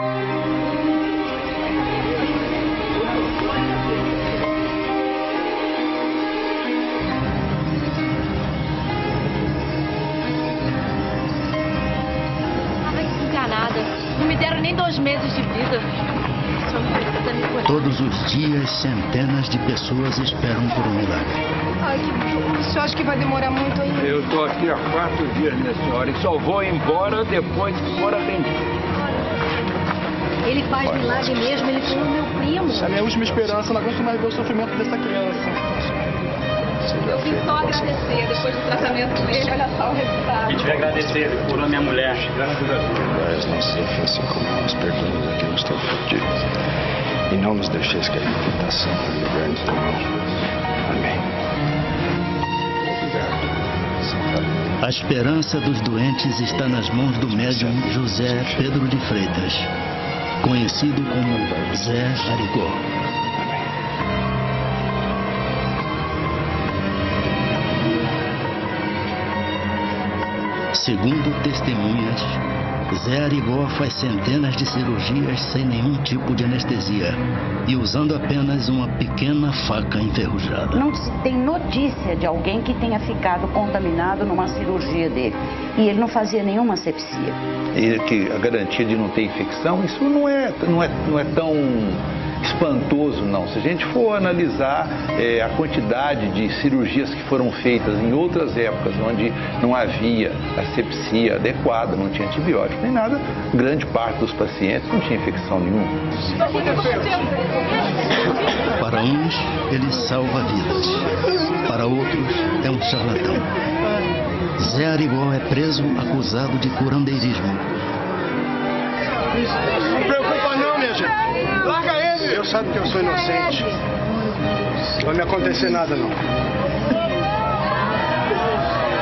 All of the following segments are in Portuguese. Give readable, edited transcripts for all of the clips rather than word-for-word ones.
Não me deram nem 2 meses de vida. Todos os dias, centenas de pessoas esperam por um milagre. Ai, o senhor acha que vai demorar muito ainda? Eu estou aqui há 4 dias, minha senhora, e só vou embora depois que for atendido. Ele faz milagre mesmo, ele foi o meu primo. Essa é a minha última esperança, não aguento mais ver o sofrimento dessa criança. Eu vim só agradecer, depois do tratamento dele, olha só o resultado. E te agradecer, ele curou minha mulher. Graças a Deus. Não se assim como nos perdoamos aqui nos teus pedidos. E não nos deixeis cair em tentação, mas livrai-nos do mal. Amém. A esperança dos doentes está nas mãos do médium José Pedro de Freitas, conhecido como Zé Arigó. Segundo testemunhas, Zé Arigó faz centenas de cirurgias sem nenhum tipo de anestesia e usando apenas uma pequena faca enferrujada. Não se tem notícia de alguém que tenha ficado contaminado numa cirurgia dele. E ele não fazia nenhuma asepsia. E que a garantia de não ter infecção, isso não é tão espantoso, não. Se a gente for analisar a quantidade de cirurgias que foram feitas em outras épocas, onde não havia asepsia adequada, não tinha antibiótico nem nada, grande parte dos pacientes não tinha infecção nenhuma. Para uns, ele salva vidas. Para outros, é um charlatão. Zé Arigó é preso acusado de curandeirismo. Não preocupa não, minha gente. Larga ele. Eu sabe que eu sou inocente. Não vai me acontecer nada, não.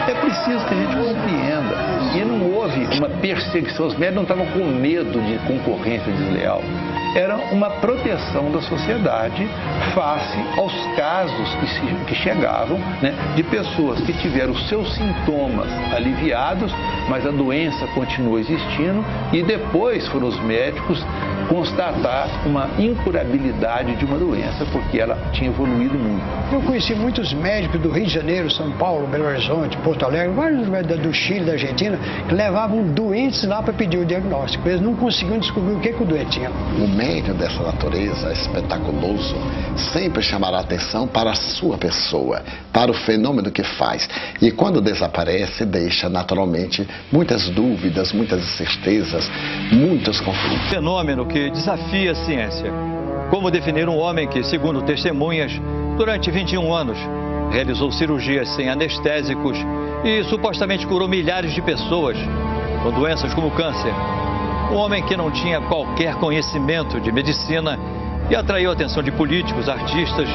É preciso que a gente compreenda. E não houve uma perseguição. Os médicos não estavam com medo de concorrência desleal. Era uma proteção da sociedade face aos casos que chegavam, né, de pessoas que tiveram seus sintomas aliviados, mas a doença continua existindo e depois foram os médicos constatar uma incurabilidade de uma doença porque ela tinha evoluído muito. Eu conheci muitos médicos do Rio de Janeiro, São Paulo, Belo Horizonte, Porto Alegre, vários médicos do Chile, da Argentina, que levavam doentes lá para pedir o diagnóstico. Eles não conseguiam descobrir o que o doente tinha. O médium dessa natureza espetaculoso sempre chamará atenção para a sua pessoa, para o fenômeno que faz. E quando desaparece, deixa naturalmente muitas dúvidas, muitas incertezas, muitos conflitos. Fenômeno que desafia a ciência. Como definir um homem que, segundo testemunhas, durante 21 anos, realizou cirurgias sem anestésicos e supostamente curou milhares de pessoas com doenças como câncer. Um homem que não tinha qualquer conhecimento de medicina e atraiu a atenção de políticos, artistas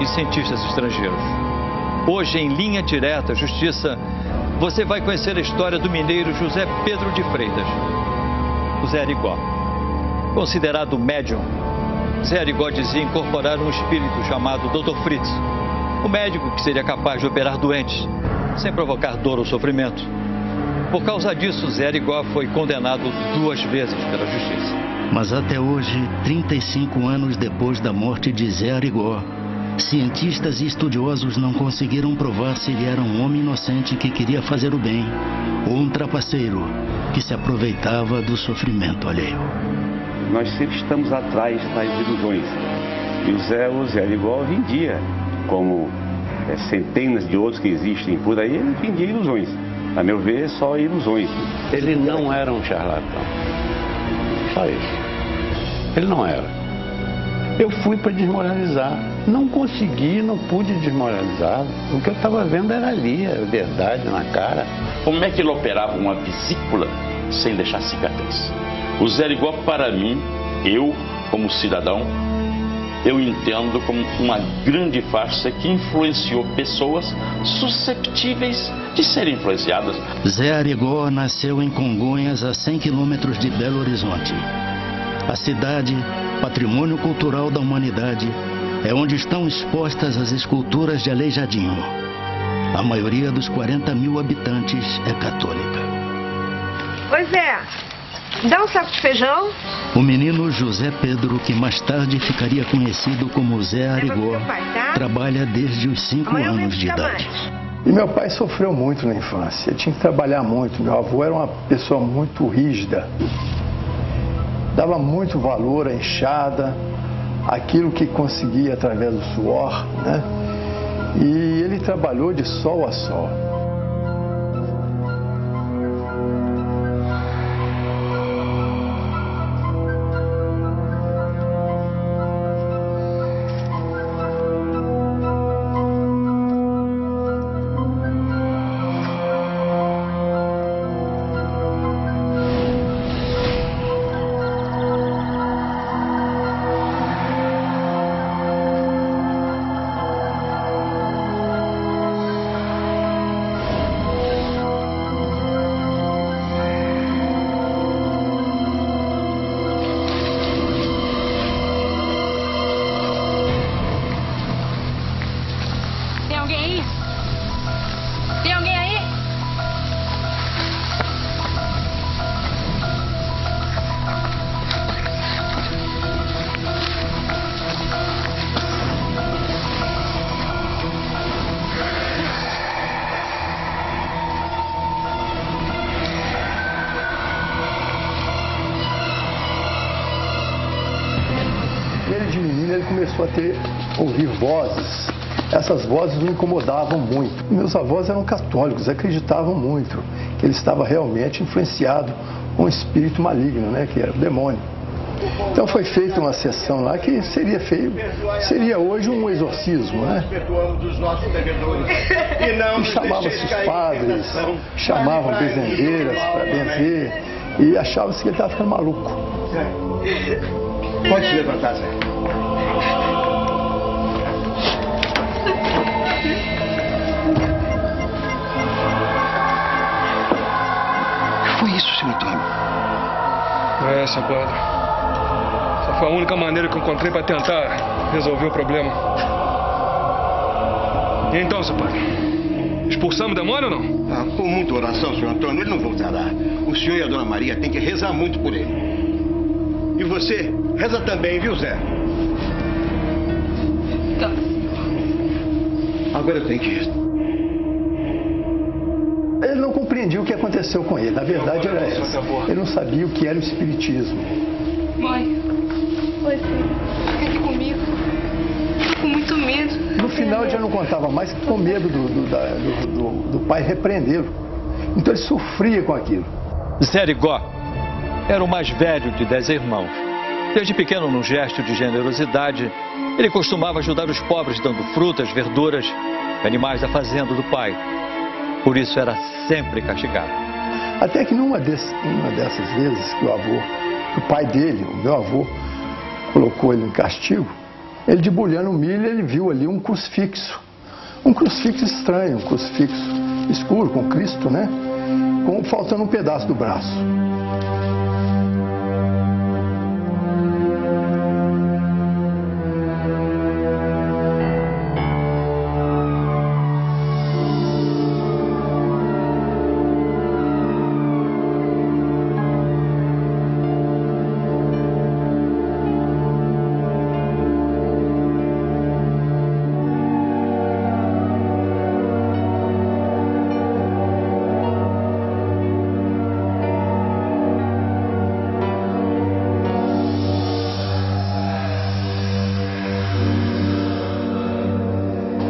e cientistas estrangeiros. Hoje, em Linha Direta Justiça, você vai conhecer a história do mineiro José Pedro de Freitas, o Zé Arigó. Considerado médium, Zé Arigó dizia incorporar um espírito chamado Dr. Fritz, o médico que seria capaz de operar doentes, sem provocar dor ou sofrimento. Por causa disso, Zé Arigó foi condenado 2 vezes pela justiça. Mas até hoje, 35 anos depois da morte de Zé Arigó, cientistas e estudiosos não conseguiram provar se ele era um homem inocente que queria fazer o bem ou um trapaceiro que se aproveitava do sofrimento alheio. Nós sempre estamos atrás das ilusões. E o Zé Arigó vendia, como centenas de outros que existem por aí, ele vendia ilusões. A meu ver, só ilusões. Ele não era um charlatão. Só isso. Ele não era. Eu fui para desmoralizar. Não consegui, não pude desmoralizar. O que eu estava vendo era ali, a verdade na cara. Como é que ele operava uma vesícula sem deixar cicatriz? O Zé Arigó, para mim, eu, como cidadão, eu entendo como uma grande farsa que influenciou pessoas susceptíveis de serem influenciadas. Zé Arigó nasceu em Congonhas, a 100 quilômetros de Belo Horizonte. A cidade, patrimônio cultural da humanidade, é onde estão expostas as esculturas de Aleijadinho. A maioria dos 40 mil habitantes é católica. Oi, Zé. Dá um saco de feijão. O menino José Pedro, que mais tarde ficaria conhecido como Zé Arigó, trabalha desde os 5 anos de idade. E meu pai sofreu muito na infância, tinha que trabalhar muito. Meu avô era uma pessoa muito rígida, dava muito valor à enxada, aquilo que conseguia através do suor, né? E ele trabalhou de sol a sol. De menino ele começou a ouvir vozes. Essas vozes o incomodavam muito. Meus avós eram católicos, acreditavam muito que ele estava realmente influenciado com um espírito maligno, né, que era o demônio. Então foi feita uma sessão lá que seria hoje um exorcismo, né? E chamava-se os padres, chamavam benzendeiras para benzer e achava-se que ele estava ficando maluco. Pode se levantar, Zé. O que foi isso, seu Antônio? É, seu padre. Essa foi a única maneira que eu encontrei para tentar resolver o problema. E então, seu padre? Expulsamos o demônio ou não? Ah, com muita oração, senhor Antônio, ele não voltará. O senhor e a dona Maria têm que rezar muito por ele. E você, reza também, viu, Zé? Tá. Agora eu tenho que ir. Ele não compreendia o que aconteceu com ele. Na verdade era essa. Ele não sabia o que era o espiritismo. Mãe. Oi, filho. Fica aqui comigo. Tô com muito medo. No final ele já não contava mais, com medo do pai repreendê-lo. Então ele sofria com aquilo. Zé Arigó era o mais velho de 10 irmãos. Desde pequeno, num gesto de generosidade, ele costumava ajudar os pobres dando frutas, verduras e animais da fazenda do pai. Por isso era sempre castigado. Até que numa dessas vezes que o pai dele, o meu avô, colocou ele em castigo, ele debulhando o milho, ele viu ali um crucifixo. Um crucifixo estranho, um crucifixo escuro, com Cristo, né? Faltando um pedaço do braço.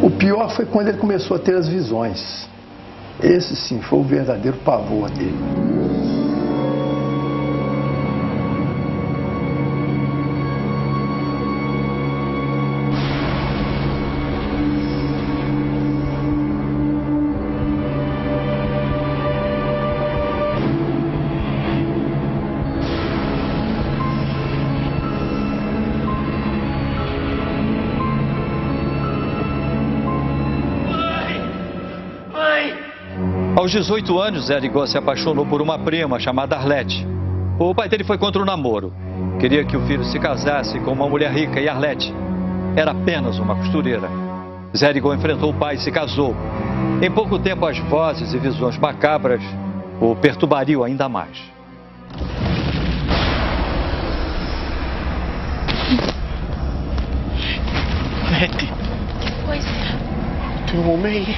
O pior foi quando ele começou a ter as visões. Esse sim foi o verdadeiro pavor dele. Aos 18 anos, Zé Arigó se apaixonou por uma prima chamada Arlete. O pai dele foi contra o namoro. Queria que o filho se casasse com uma mulher rica e Arlete era apenas uma costureira. Zé Arigó enfrentou o pai e se casou. Em pouco tempo, as vozes e visões macabras o perturbariam ainda mais. Tem um homem aí.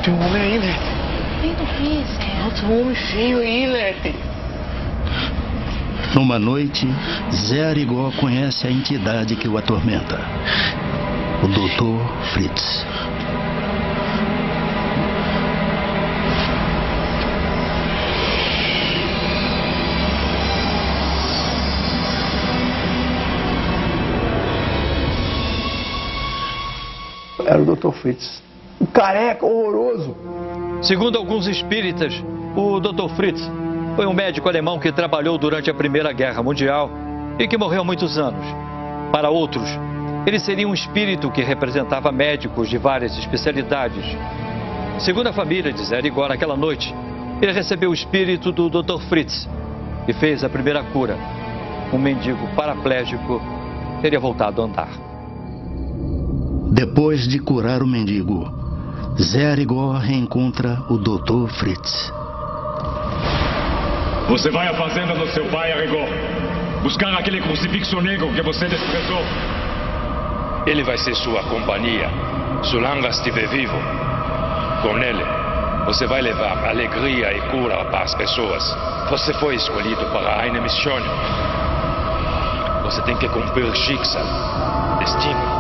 Tem um homem aí, Lete. Vem do que, Zé? Tem um homem feio aí, Lete. Numa noite, Zé Arigó conhece a entidade que o atormenta. O Dr. Fritz. Era o Dr. Fritz. Um careca horroroso. Segundo alguns espíritas, o Dr. Fritz foi um médico alemão que trabalhou durante a Primeira Guerra Mundial e que morreu há muitos anos. Para outros, ele seria um espírito que representava médicos de várias especialidades. Segundo a família de Zé Arigó, naquela noite, ele recebeu o espírito do Dr. Fritz e fez a primeira cura. Um mendigo paraplégico teria voltado a andar. Depois de curar o mendigo, Zé Arigó reencontra o Dr. Fritz. Você vai à fazenda do seu pai, Arigó, buscar aquele crucifixo negro que você desprezou. Ele vai ser sua companhia, solange estiver vivo. Com ele, você vai levar alegria e cura para as pessoas. Você foi escolhido para uma missão. Você tem que cumprir Schicksal, destino.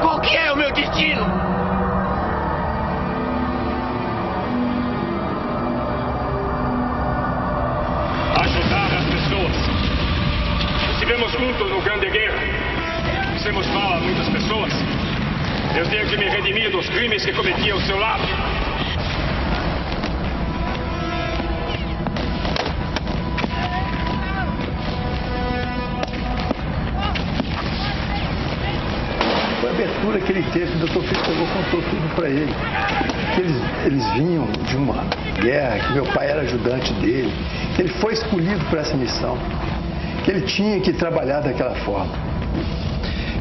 Qual que é o meu destino? Ajudar as pessoas. Estivemos juntos no Grande Guerra. Fizemos mal a muitas pessoas. Eu tenho que me redimir dos crimes que cometi ao seu lado. Foi a abertura que ele teve, o Dr. Fritz contou tudo para ele. Que eles vinham de uma guerra, que meu pai era ajudante dele, que ele foi escolhido para essa missão, que ele tinha que trabalhar daquela forma.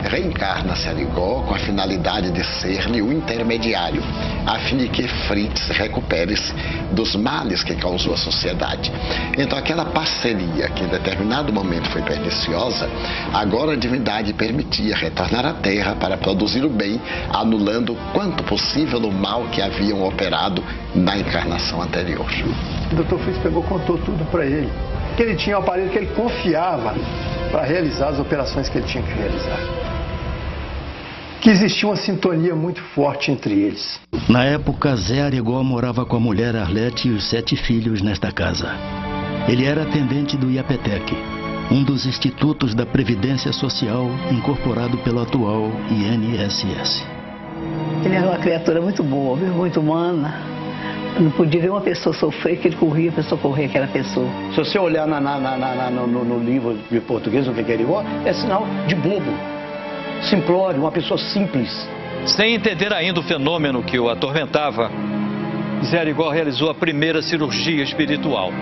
Reencarna-se Arigó com a finalidade de ser-lhe o intermediário, a fim de que Fritz recupere-se dos males que causou à sociedade. Então aquela parceria que em determinado momento foi perniciosa, agora a divindade permitia retornar à Terra para produzir o bem, anulando quanto possível o mal que haviam operado na encarnação anterior. O Dr. Fritz contou tudo para ele, que ele tinha um aparelho que ele confiava para realizar as operações que ele tinha que realizar. Que existia uma sintonia muito forte entre eles. Na época, Zé Arigó morava com a mulher Arlete e os 7 filhos nesta casa. Ele era atendente do IAPETEC, um dos institutos da Previdência Social incorporado pelo atual INSS. Ele era uma criatura muito boa, muito humana. Não podia ver uma pessoa sofrer, que ele corria para socorrer aquela pessoa. Se você olhar no livro de português, o que é Arigó, é sinal de bobo. Simplório, uma pessoa simples. Sem entender ainda o fenômeno que o atormentava, Zé Arigó realizou a primeira cirurgia espiritual.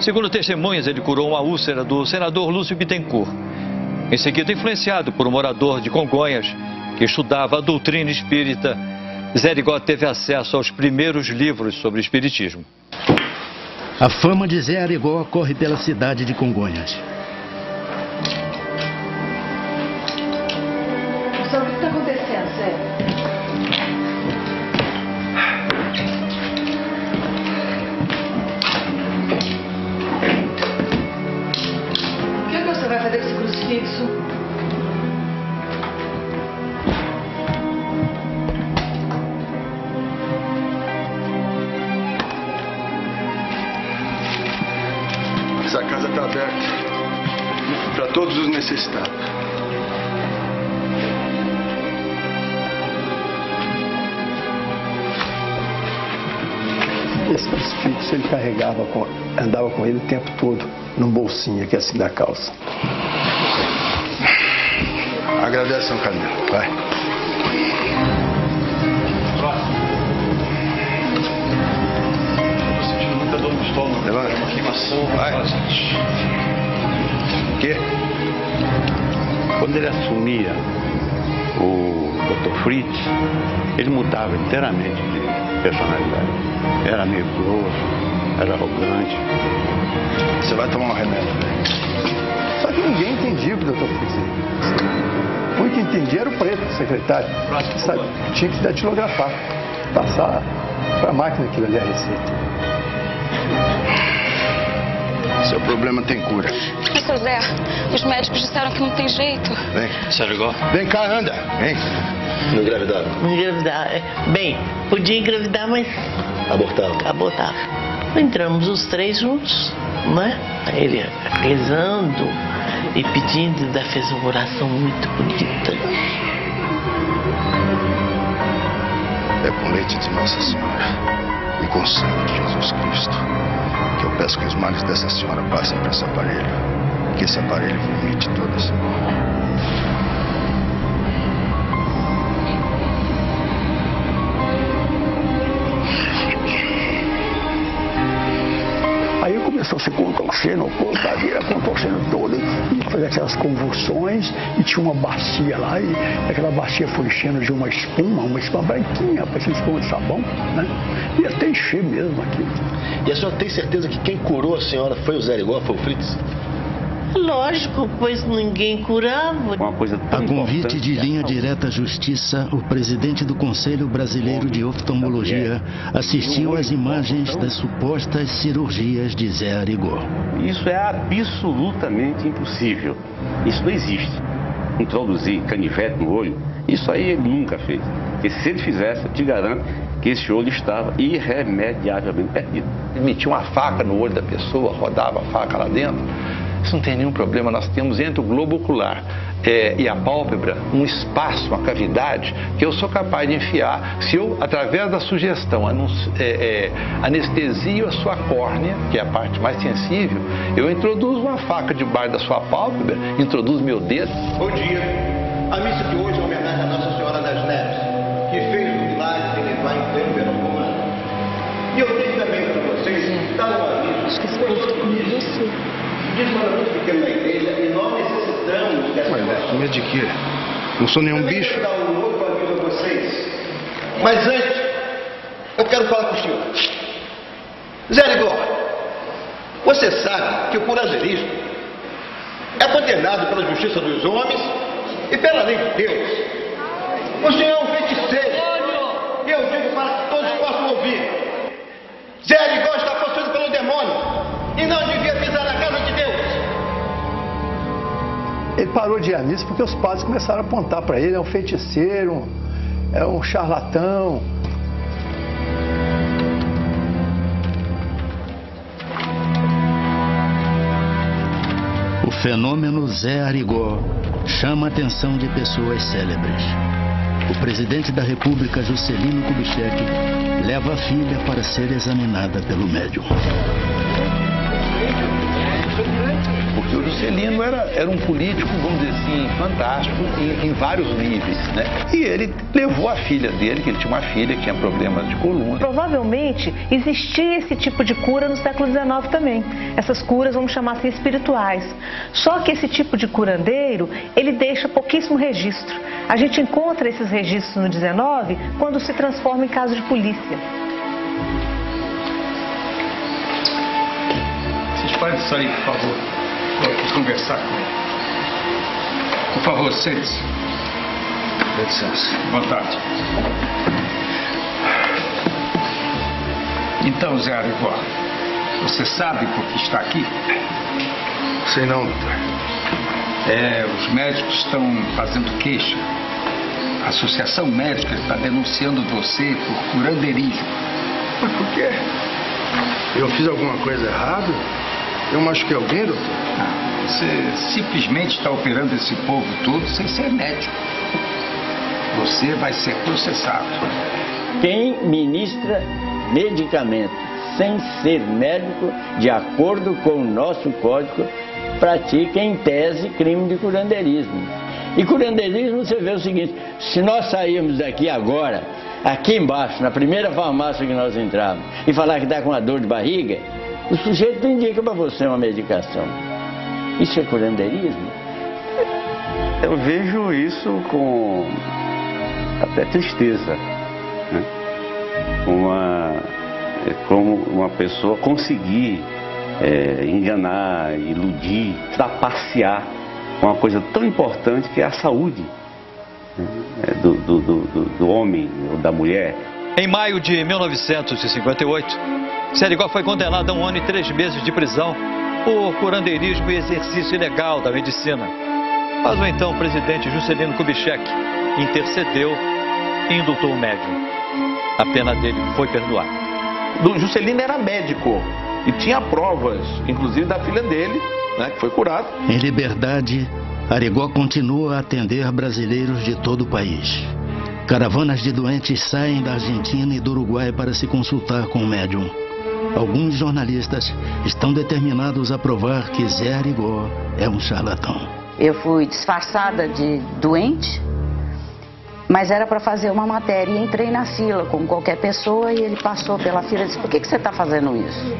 Segundo testemunhas, ele curou uma úlcera do senador Lúcio Bittencourt. Em seguida, influenciado por um morador de Congonhas que estudava a doutrina espírita, Zé Arigó teve acesso aos primeiros livros sobre espiritismo. A fama de Zé Arigó corre pela cidade de Congonhas. O que está acontecendo, Zé? O que você vai fazer com esse crucifixo? Essa casa está aberta para todos os necessitados. Esse crucifixo ele andava com ele o tempo todo, num bolsinho aqui assim da calça. Agradece, São Camilo. Vai. Tô sentindo muita dor no estômago. Levanta. Uma queimação. Vai. O quê? Quando ele assumia o Dr. Fritz, ele mudava inteiramente de personalidade. Era meio grosso, era arrogante. Você vai tomar um remédio, velho. Só que ninguém entendia o que o Dr. Fritz dizia. O único que entendia era o preto, o secretário. Sabe, tinha que datilografar, passar para a máquina aquilo ali, a receita. Seu problema tem cura. Seu Zé, os médicos disseram que não tem jeito. Vem. Sério? Vem cá, anda. Vem. Não engravidaram? Não engravidar. Bem, podia engravidar, mas... Abortava? Abortava. Entramos os três juntos, né? Ele rezando e pedindo, ainda fez uma oração muito bonita. É com leite de Nossa Senhora e com sangue de Jesus Cristo que eu peço que os males dessa senhora passem para esse aparelho, que esse aparelho vomite toda essa mão. Aí começou a se contorcendo, contorcendo toda, e fazer aquelas convulsões, e tinha uma bacia lá, e aquela bacia foi enchendo de uma espuma branquinha, parecendo espuma de sabão, né? E até encher mesmo aquilo. E a senhora tem certeza que quem curou a senhora foi o Zé Arigó, foi o Fritz? Lógico, pois ninguém curava. Uma coisa tão A convite importante de linha direta à Justiça, o presidente do Conselho Brasileiro de Oftalmologia assistiu às imagens das supostas cirurgias de Zé Arigó. Isso é absolutamente impossível. Isso não existe. Introduzir canivete no olho, isso aí ele nunca fez. Porque se ele fizesse, eu te garanto que esse olho estava irremediavelmente perdido. Ele metia uma faca no olho da pessoa, rodava a faca lá dentro. Isso não tem nenhum problema. Nós temos entre o globo ocular e a pálpebra um espaço, uma cavidade que eu sou capaz de enfiar se eu, através da sugestão, anestesio a sua córnea, que é a parte mais sensível, eu introduzo uma faca debaixo da sua pálpebra, introduzo meu dedo. Bom dia. A missa de hoje é uma homenagem a Nossa Senhora das Neves, que fez o milagre de levar em pleno verão romano. E eu tenho também para vocês dar um aviso. Diz uma muito pequeno na igreja e nós necessitamos dessa coisa. Mas de quê? Não sou nenhum bicho. Eu quero dar um outro aviso a vocês. Mas antes, eu quero falar com o senhor. Zé Arigó, você sabe que o curandeirismo é condenado pela justiça dos homens e pela lei de Deus. O senhor é um feiticeiro. E eu digo para que todos possam ouvir. Zé Arigó está possuído pelo demônio e não devia pisar na casa de Deus. Ele parou de ir à missa porque os padres começaram a apontar para ele, é um feiticeiro, é um charlatão. O fenômeno Zé Arigó chama a atenção de pessoas célebres. O presidente da República, Juscelino Kubitschek, leva a filha para ser examinada pelo médium. Porque o Juscelino era um político, vamos dizer assim, fantástico em vários níveis, né? E ele levou a filha dele, que ele tinha uma filha que tinha problemas de coluna. Provavelmente existia esse tipo de cura no século XIX também. Essas curas, vamos chamar assim, espirituais. Só que esse tipo de curandeiro, ele deixa pouquíssimo registro. A gente encontra esses registros no XIX quando se transforma em caso de polícia. Vocês podem sair, por favor. Vou aqui conversar com ele. Por favor, sente-se. Dê licença. Boa tarde. Então, Zé Arigó, você sabe por que está aqui? Sei não, doutor. Os médicos estão fazendo queixa. A Associação Médica está denunciando você por curandeirismo. Mas por quê? Eu fiz alguma coisa errada? Eu machuquei alguém, doutor? Não, você simplesmente está operando esse povo todo sem ser médico. Você vai ser processado. Quem ministra medicamento sem ser médico, de acordo com o nosso código, pratica em tese crime de curandeirismo. E curandeirismo, você vê o seguinte: se nós sairmos daqui agora, aqui embaixo, na primeira farmácia que nós entrarmos, e falar que está com uma dor de barriga, o sujeito indica para você uma medicação. Isso é curandeirismo? Eu vejo isso com até tristeza, né? Como uma pessoa conseguir enganar, iludir, trapacear uma coisa tão importante que é a saúde do homem ou da mulher. Em maio de 1958, Zé Arigó foi condenado a 1 ano e 3 meses de prisão por curandeirismo e exercício ilegal da medicina. Mas o então presidente Juscelino Kubitschek intercedeu e indultou o médium. A pena dele foi perdoada. O Juscelino era médico e tinha provas, inclusive da filha dele, né, que foi curada. Em liberdade, Arigó continua a atender brasileiros de todo o país. Caravanas de doentes saem da Argentina e do Uruguai para se consultar com o médium. Alguns jornalistas estão determinados a provar que Zé Arigó é um charlatão. Eu fui disfarçada de doente, mas era para fazer uma matéria e entrei na fila como qualquer pessoa e ele passou pela fila e disse: por que você está fazendo isso?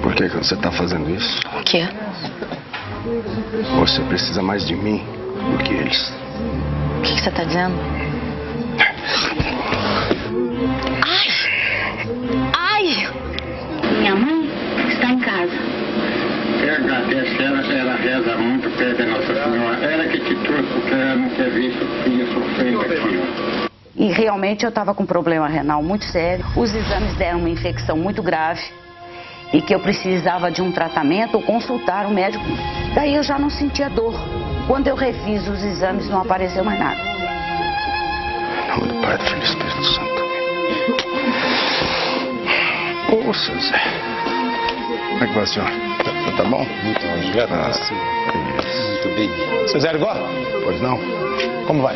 Por que você está fazendo isso? O quê? Você precisa mais de mim do que eles. O que você está dizendo? Ai! Minha mãe está em casa. Ela reza muito, pede a Nossa Senhora. Ela que te trouxe porque ela não quer ver seu filho sofrendo aqui. E realmente eu estava com um problema renal muito sério. Os exames deram uma infecção muito grave e que eu precisava de um tratamento ou consultar o médico. Daí eu já não sentia dor. Quando eu refiz os exames, não apareceu mais nada. Em nome do Pai, do Filho e do Espírito Santo. Ouça, Zé. Como é que vai, senhor? Tá bom? Muito obrigado. Muito bem. Seu Zé Arigó? Pois não. Como vai?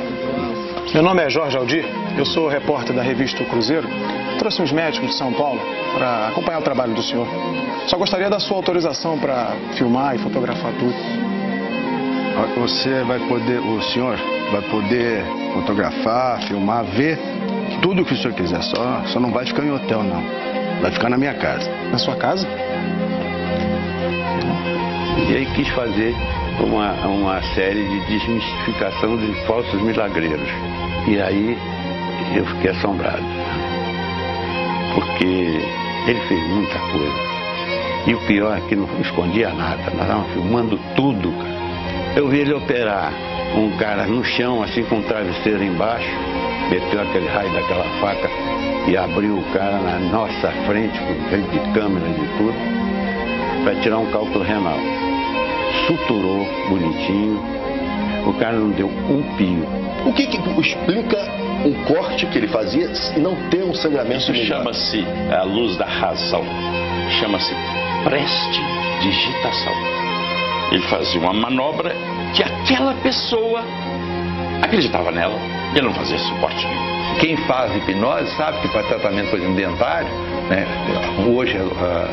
Meu nome é Jorge Aldir, eu sou repórter da revista O Cruzeiro. Trouxe uns médicos de São Paulo para acompanhar o trabalho do senhor. Só gostaria da sua autorização para filmar e fotografar tudo. Você vai poder, o senhor vai poder fotografar, filmar, ver tudo o que o senhor quiser. Só não vai ficar em hotel, não. Vai ficar na minha casa. Na sua casa? E aí quis fazer uma série de desmistificação de falsos milagreiros. E aí eu fiquei assombrado. Porque ele fez muita coisa. E o pior é que não escondia nada. Nós estávamos filmando tudo, cara. Eu vi ele operar um cara no chão, assim, com um travesseiro embaixo. Meteu aquele raio daquela faca e abriu o cara na nossa frente, com frente de câmera e de tudo, para tirar um cálculo renal. Suturou bonitinho, o cara não deu um pio. O que explica um corte que ele fazia e não ter um sangramento? Isso chama-se a luz da razão, chama-se prestidigitação. Ele fazia uma manobra que aquela pessoa acreditava nela, ele não fazia suporte nenhum. Quem faz hipnose sabe que para tratamento, por exemplo, dentário, né, hoje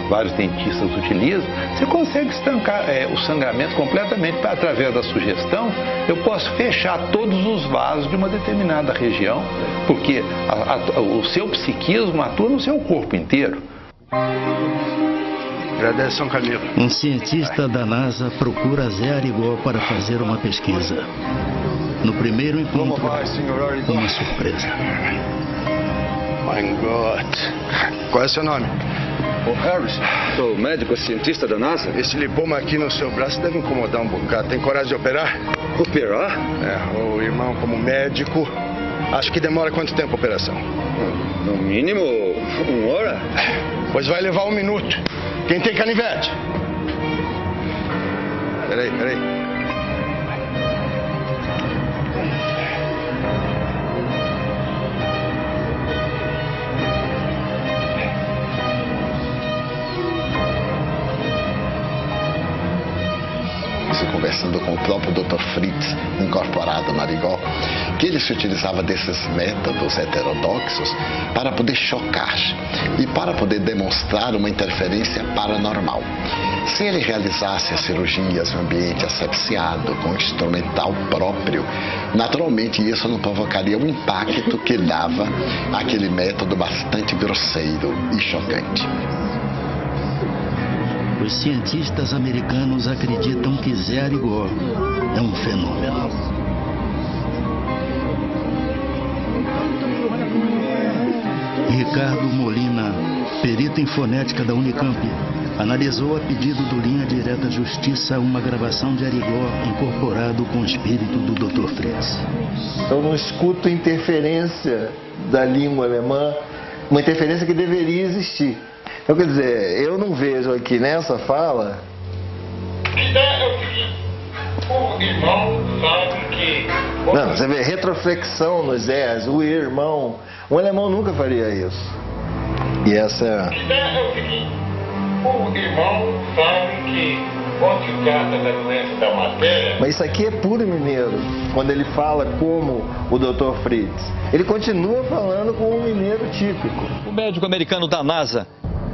vários dentistas utilizam, você consegue estancar o sangramento completamente através da sugestão. Eu posso fechar todos os vasos de uma determinada região, porque o seu psiquismo atua no seu corpo inteiro. Agradece, São Camilo. Um cientista da NASA procura Zé Arigó para fazer uma pesquisa. No primeiro encontro, uma surpresa. My God. Qual é o seu nome? O Harris, sou médico cientista da NASA. Esse lipoma aqui no seu braço deve incomodar um bocado. Tem coragem de operar? Operar? O irmão como médico. Acho que demora quanto tempo a operação? No mínimo, 1 hora. Pois vai levar 1 minuto. Quem tem canivete? Peraí. Conversando com o próprio Dr. Fritz, incorporado no Arigó, que ele se utilizava desses métodos heterodoxos para poder chocar e para poder demonstrar uma interferência paranormal. Se ele realizasse as cirurgias em um ambiente asepsiado, com instrumental próprio, naturalmente isso não provocaria o impacto que dava aquele método bastante grosseiro e chocante. Os cientistas americanos acreditam que Zé Arigó é um fenômeno. Ricardo Molina, perito em fonética da Unicamp, analisou a pedido do Linha Direta Justiça uma gravação de Arigó incorporado com o espírito do Dr. Fritz. Eu não escuto interferência da língua alemã, uma interferência que deveria existir. Então, quer dizer, eu não vejo aqui nessa fala... O irmão sabe que... Não, você vê retroflexão nos Zés, o irmão. Um alemão nunca faria isso. E essa é... O irmão sabe que quando se trata da doença da matéria... Mas isso aqui é puro mineiro, quando ele fala como o Dr. Fritz. Ele continua falando como um mineiro típico. O médico americano da NASA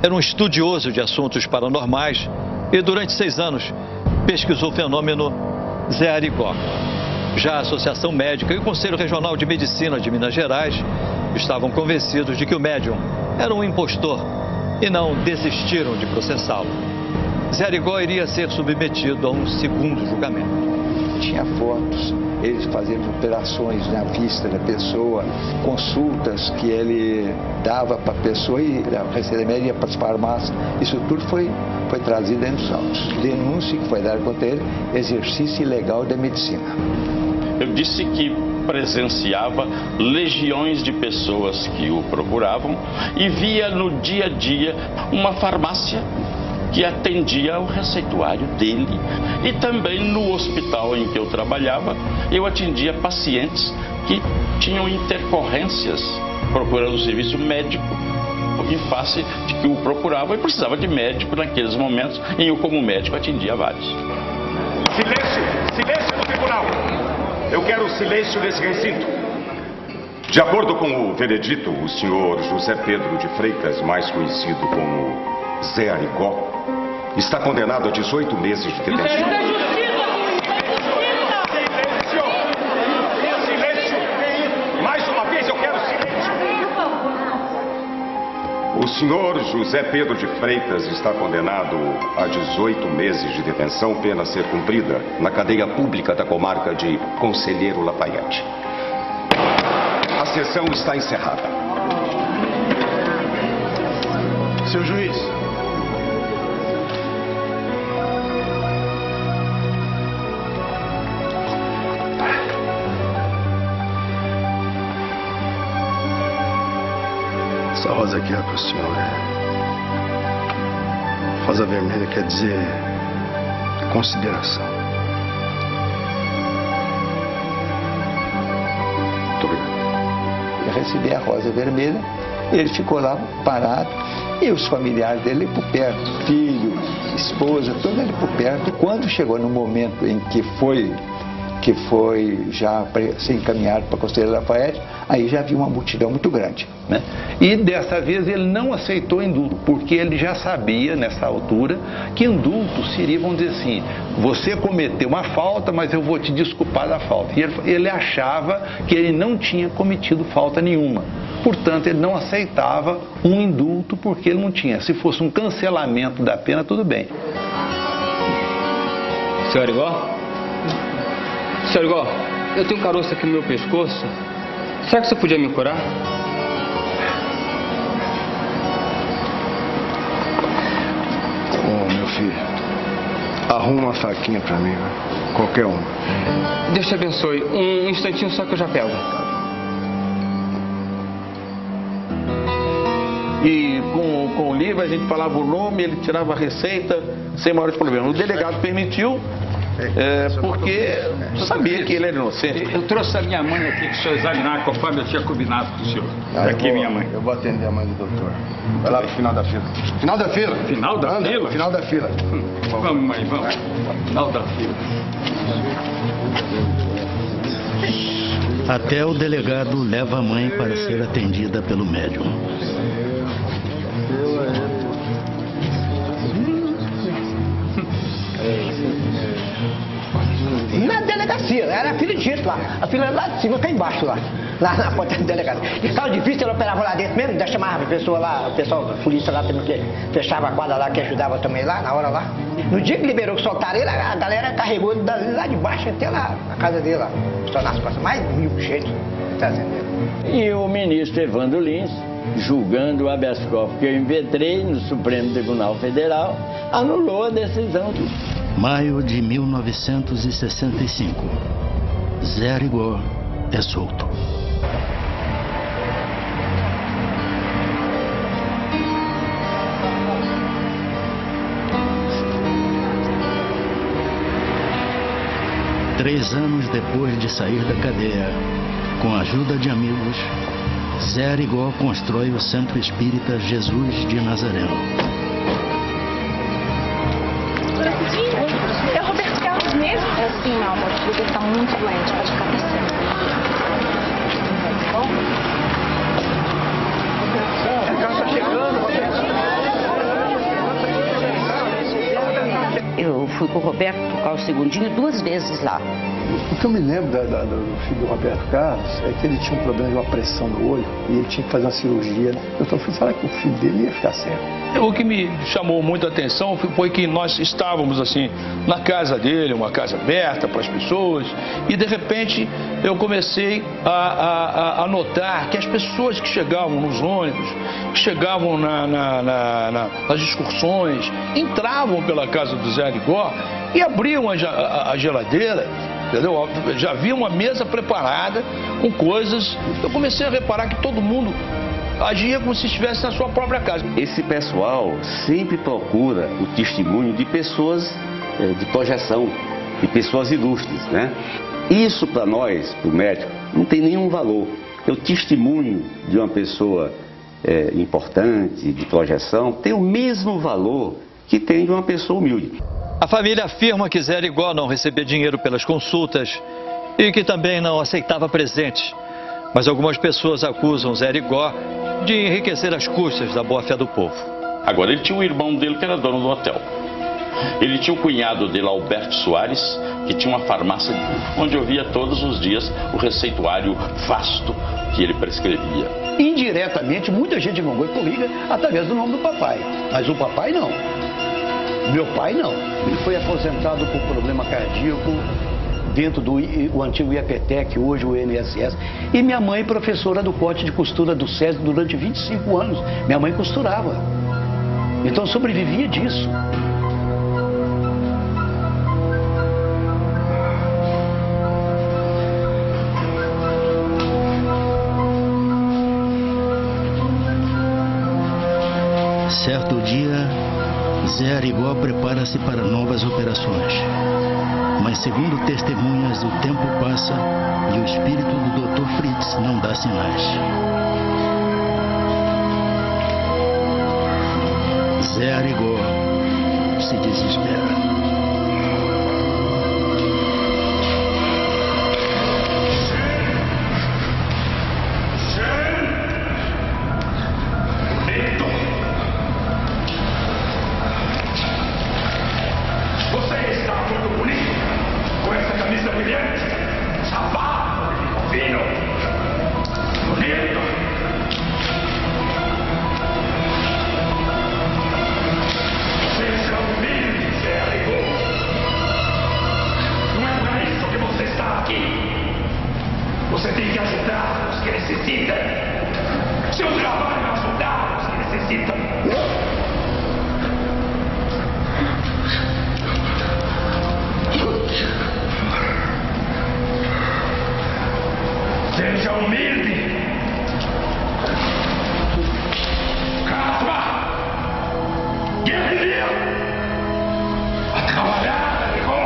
era um estudioso de assuntos paranormais e durante 6 anos pesquisou o fenômeno Zé Arigó. Já a Associação Médica e o Conselho Regional de Medicina de Minas Gerais estavam convencidos de que o médium era um impostor e não desistiram de processá-lo. Zé Arigó iria ser submetido a um segundo julgamento. Tinha fotos, eles fazendo operações na vista da pessoa, consultas que ele dava para a pessoa e a receita médica ia para as farmácias. Isso tudo foi trazido dentro dos autos. Denúncia que foi dada contra ele, exercício ilegal da medicina. Eu disse que presenciava legiões de pessoas que o procuravam e via no dia a dia uma farmácia que atendia ao receituário dele. E também no hospital em que eu trabalhava, eu atendia pacientes que tinham intercorrências procurando o serviço médico em face de que o procurava e precisava de médico naqueles momentos, e eu como médico atendia vários. Silêncio! Silêncio no tribunal! Eu quero silêncio nesse recinto. De acordo com o veredito, o senhor José Pedro de Freitas, mais conhecido como Zé Arigó, está condenado a 18 meses de detenção. Silêncio! Mais uma vez eu quero silêncio! O senhor José Pedro de Freitas está condenado a 18 meses de detenção, pena a ser cumprida na cadeia pública da comarca de Conselheiro Lafayette. A sessão está encerrada. Seu juiz. Essa rosa aqui é para o senhor. Rosa vermelha quer dizer consideração. Muito obrigado. Eu recebi a rosa vermelha, ele ficou lá parado e os familiares dele por perto, filho, esposa, todo ele por perto. Quando chegou no momento em que foi já se encaminhado para a Conselheiro Lafayette, aí já havia uma multidão muito grande, né? E dessa vez ele não aceitou indulto, porque ele já sabia, nessa altura, que indulto seria, vamos dizer assim, você cometeu uma falta, mas eu vou te desculpar da falta. E ele achava que ele não tinha cometido falta nenhuma. Portanto, ele não aceitava um indulto porque ele não tinha. Se fosse um cancelamento da pena, tudo bem. Senhor Arigó? Senhor Arigó, eu tenho um caroço aqui no meu pescoço. Será que você podia me curar? Ô, meu filho, arruma uma faquinha pra mim, qualquer uma. Deus te abençoe. Um instantinho só que eu já pego. E com o livro a gente falava o nome, ele tirava a receita sem maiores problemas. O delegado permitiu, porque sabia que ele era inocente. Eu trouxe a minha mãe aqui para o senhor examinar conforme eu tinha combinado com o senhor. Aqui minha mãe. Eu vou atender a mãe do doutor. Vai lá pro final da fila. Final da fila? Final da fila? Final da fila. Vamos, mãe, vamos. Final da fila. Até o delegado leva a mãe para ser atendida pelo médium. Na delegacia, era a fila de gente lá. A fila lá de cima, cá embaixo lá. lá na porta da delegacia. E causa de vista, ela operava lá dentro mesmo, chamava a pessoa lá, o pessoal da polícia lá também, que fechava a quadra lá, que ajudava também lá, na hora lá. No dia que liberou, que soltaram ele, a galera carregou ele lá de baixo até lá, na casa dele lá. Só nas costas, mais de 1000 cheios, trazendo ele. E o ministro Evandro Lins, julgando o habeas corpus que eu impetrei no Supremo Tribunal Federal, anulou a decisão. Maio de 1965. Zé Arigó é solto. Três anos depois de sair da cadeia, com a ajuda de amigos, Zé Arigó constrói o Centro Espírita Jesus de Nazaré. É o Roberto Carlos mesmo? É sim, meu amor. Ele está muito doente, pode ficar pensando. A casa está chegando, Eu fui com o Roberto tocar o segundinho 2 vezes lá. O que eu me lembro do filho do Roberto Carlos é que ele tinha um problema de uma pressão no olho e ele tinha que fazer uma cirurgia. Eu fui falar que o filho dele ia ficar certo. O que me chamou muito a atenção foi que nós estávamos assim na casa dele, uma casa aberta para as pessoas, e de repente eu comecei a notar que as pessoas que chegavam nos ônibus, que chegavam nas excursões, entravam pela casa do Zé Arigó e abriam a geladeira. Entendeu? Já havia uma mesa preparada com coisas. Eu comecei a reparar que todo mundo agia como se estivesse na sua própria casa. Esse pessoal sempre procura o testemunho de pessoas de projeção, de pessoas ilustres, né? Isso para nós, para o médico, não tem nenhum valor. O testemunho de uma pessoa importante, de projeção, tem o mesmo valor que tem de uma pessoa humilde. A família afirma que Zé Arigó não recebia dinheiro pelas consultas e que também não aceitava presentes. Mas algumas pessoas acusam Zé Arigó de enriquecer às custas da boa-fé do povo. Agora, ele tinha um irmão dele que era dono do hotel. Ele tinha um cunhado dele, Alberto Soares, que tinha uma farmácia onde eu via todos os dias o receituário vasto que ele prescrevia. Indiretamente, muita gente ganhou comigo através do nome do papai, mas o papai não. Meu pai não. Ele foi aposentado por problema cardíaco dentro do antigo IAPTEC, hoje o INSS. E minha mãe, professora do corte de costura do SESI durante 25 anos. Minha mãe costurava. Então sobrevivia disso. Certo dia, Zé Arigó prepara-se para novas operações. Mas, segundo testemunhas, o tempo passa e o espírito do Dr. Fritz não dá sinais. Zé Arigó se desespera. Você tem que ajudar os que necessitam. Seu trabalho é ajudar os que necessitam. Seja humilde. Calma. Guerrilha. A trabalhar, Arigó.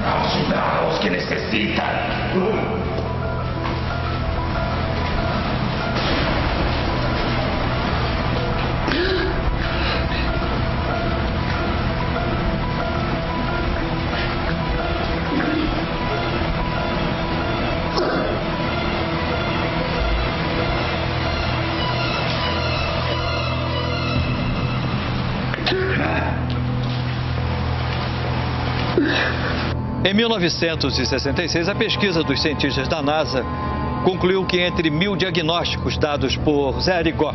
Ajudar os que necessitam. Em 1966, a pesquisa dos cientistas da NASA concluiu que entre 1000 diagnósticos dados por Zé Arigó,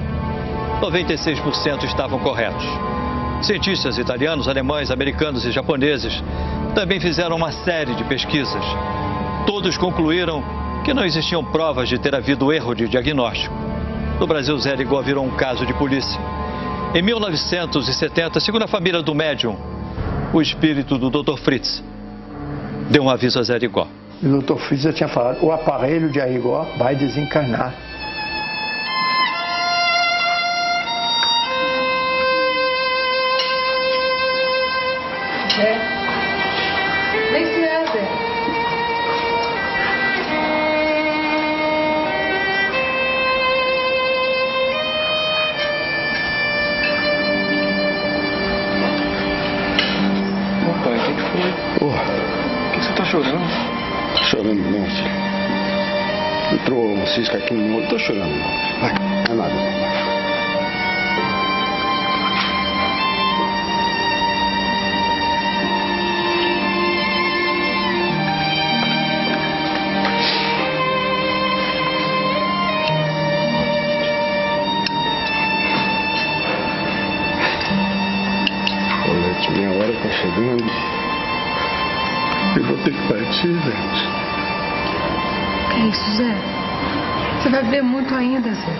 96% estavam corretos. Cientistas italianos, alemães, americanos e japoneses também fizeram uma série de pesquisas. Todos concluíram que não existiam provas de ter havido erro de diagnóstico. No Brasil, Zé Arigó virou um caso de polícia. Em 1970, segundo a família do médium, o espírito do Dr. Fritz deu um aviso a Zé Arigó. O Dr. Fritz já tinha falado, o aparelho de Arigó vai desencarnar. Vem que é, Zé. Ô pai, o que foi? Por que você tá chorando? Tô chorando não, filho. Entrou um cisco aqui no olho, tô chorando não. Vai, não é nada não. Minha hora tá chegando. Eu vou ter que partir, gente. Que isso, Zé? Você vai ver muito ainda, Zé.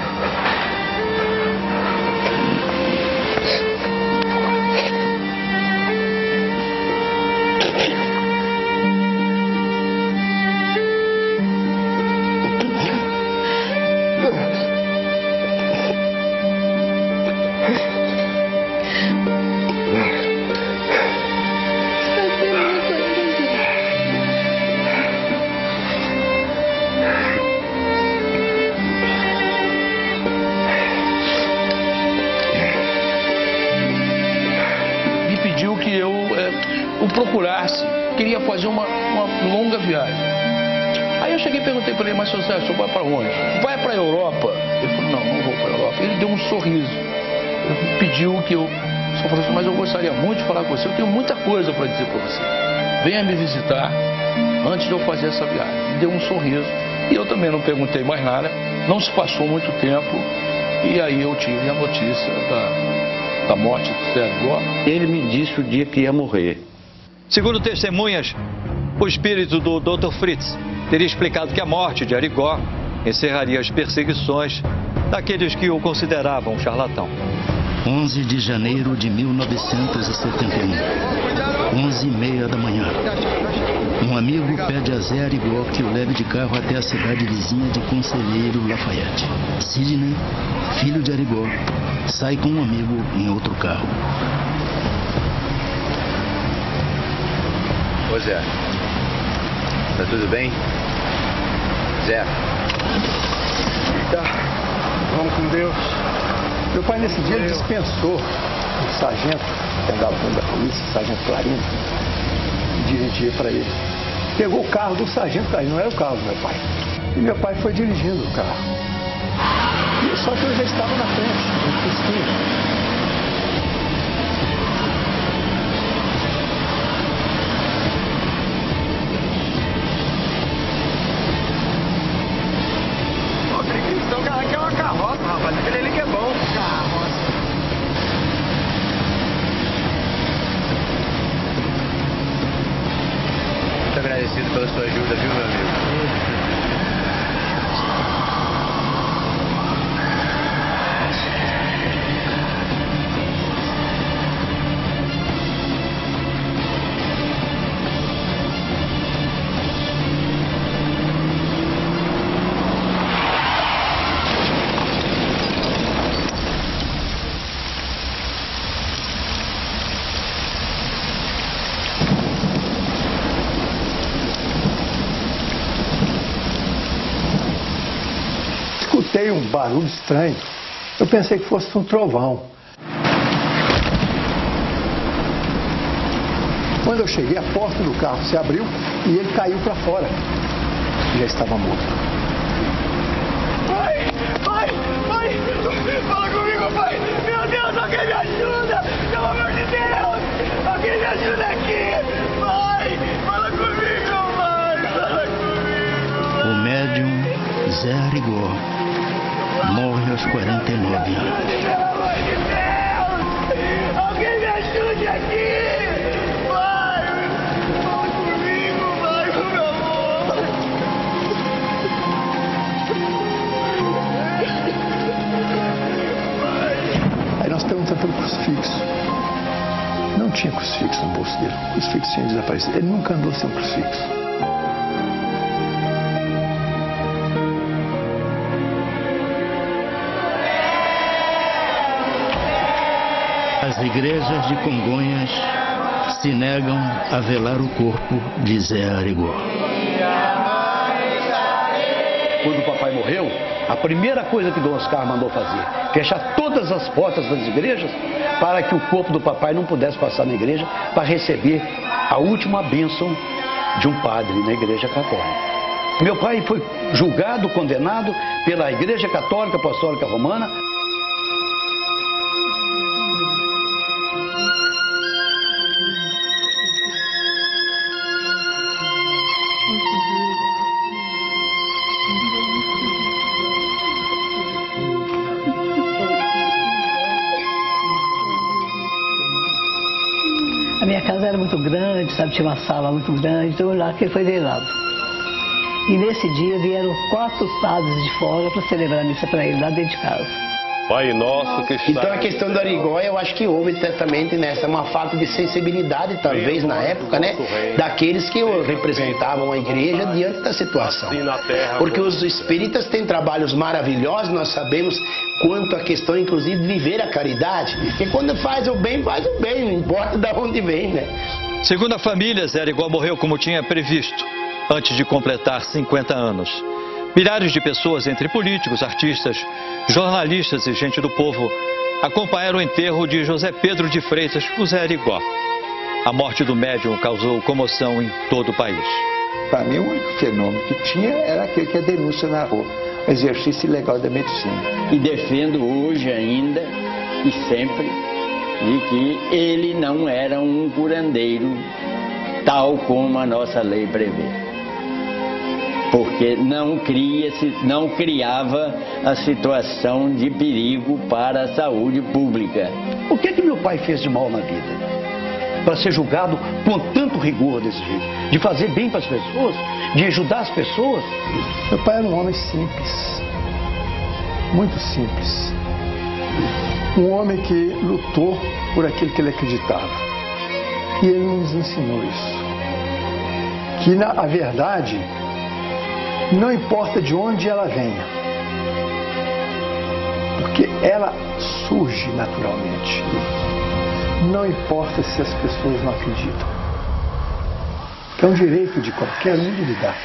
Procurasse, queria fazer uma longa viagem. Aí eu cheguei e perguntei para ele, mas seu Zé, o senhor vai para onde? Vai para a Europa? Ele falou, não vou para a Europa. Ele deu um sorriso. Ele pediu que eu... O senhor falou assim, mas eu gostaria muito de falar com você, eu tenho muita coisa para dizer para você. Venha me visitar antes de eu fazer essa viagem. Ele deu um sorriso. E eu também não perguntei mais nada. Não se passou muito tempo. E aí eu tive a notícia da morte do Zé Arigó. Ele me disse o dia que ia morrer. Segundo testemunhas, o espírito do Dr. Fritz teria explicado que a morte de Arigó encerraria as perseguições daqueles que o consideravam um charlatão. 11 de janeiro de 1971, 11h30 da manhã. Um amigo pede a Zé Arigó que o leve de carro até a cidade vizinha de Conselheiro Lafayette. Sidney, filho de Arigó, sai com um amigo em outro carro. Ô Zé, tá tudo bem? Zé? Tá, vamos com Deus. Meu pai nesse dia dispensou o sargento, que andava dentro da polícia, o sargento Clarino, e dirigia para ele. Pegou o carro do sargento Clarino, não era o carro do meu pai. E meu pai foi dirigindo o carro. Só que eu já estava na frente, no Cristina. Aquele ali que é bom. Muito agradecido pela sua ajuda, viu, meu amigo? Escutei um barulho estranho. Eu pensei que fosse um trovão. Quando eu cheguei, a porta do carro se abriu e ele caiu para fora. Já estava morto. Pai! Fala comigo, pai! Meu Deus, alguém me ajuda! Pelo amor José Arigó morre aos 49 anos. Alguém me ajude aqui! Vai! Vamos comigo, vai, meu amor! Aí nós perguntamos pelo crucifixo. Não tinha crucifixo no bolso dele. O crucifixo tinha desaparecido. Ele nunca andou sem um crucifixo. As igrejas de Congonhas se negam a velar o corpo de Zé Arigó. Quando o papai morreu, a primeira coisa que Dom Oscar mandou fazer, fechar todas as portas das igrejas para que o corpo do papai não pudesse passar na igreja para receber a última bênção de um padre na igreja católica. Meu pai foi julgado, condenado pela Igreja Católica Apostólica Romana. A minha casa era muito grande, sabe, tinha uma sala muito grande, então lá que ele foi velado. E nesse dia vieram 4 padres de fora para celebrar a missa para ele, lá dentro de casa. Pai nosso que está... Então a questão do Arigó, eu acho que houve certamente nessa uma falta de sensibilidade, talvez na época, né, daqueles que representavam a igreja diante da situação. Porque os espíritas têm trabalhos maravilhosos, nós sabemos quanto a questão, inclusive, de viver a caridade. Porque quando faz o bem, não importa de onde vem, né? Segundo a família, Zé Arigó morreu como tinha previsto, antes de completar 50 anos. Milhares de pessoas, entre políticos, artistas, jornalistas e gente do povo, acompanharam o enterro de José Pedro de Freitas, o Zé Arigó. A morte do médium causou comoção em todo o país. Para mim, o único fenômeno que tinha era aquele que a denúncia na rua, o exercício ilegal da medicina. E defendo hoje ainda e sempre de que ele não era um curandeiro, tal como a nossa lei prevê. Porque não criava a situação de perigo para a saúde pública. O que meu pai fez de mal na vida? Para ser julgado com tanto rigor desse jeito? De fazer bem para as pessoas? De ajudar as pessoas? Meu pai era um homem simples. Muito simples. Um homem que lutou por aquilo que ele acreditava. E ele nos ensinou isso. Que a verdade... não importa de onde ela venha, porque ela surge naturalmente. Não importa se as pessoas não acreditam. É um direito de qualquer um de lidar.